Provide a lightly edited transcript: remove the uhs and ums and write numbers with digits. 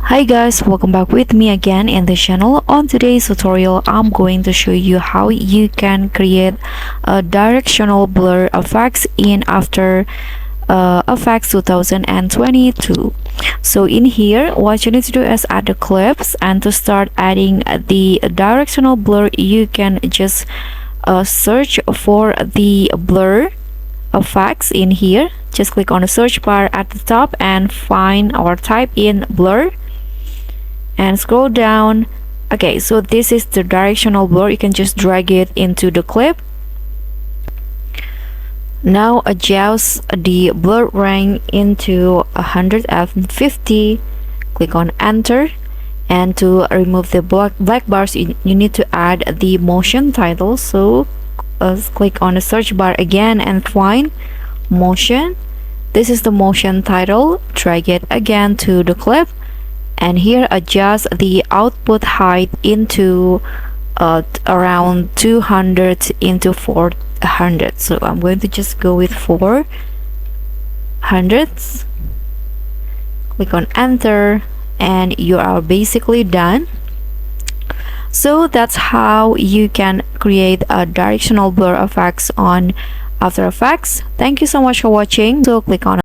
Hi guys, welcome back with me again in the channel. On today's tutorial, I'm going to show you how you can create a directional blur effects in After Effects 2022. So in here, what you need to do is add the clips, and to start adding the directional blur, you can just search for the blur effects in here. Just click on the search bar at the top and find or type in blur and scroll down. Okay, so this is the directional blur. You can just drag it into the clip. Now adjust the blur range into 150. Click on enter, and to remove the black bars, you need to add the motion title. So click on the search bar again and find motion. This is the motion title. Drag it again to the clip, and here adjust the output height into around 200 into 400. So I'm going to just go with 400. Click on enter, and you are basically done. So that's how you can create a directional blur effects on After Effects. Thank you so much for watching. So click on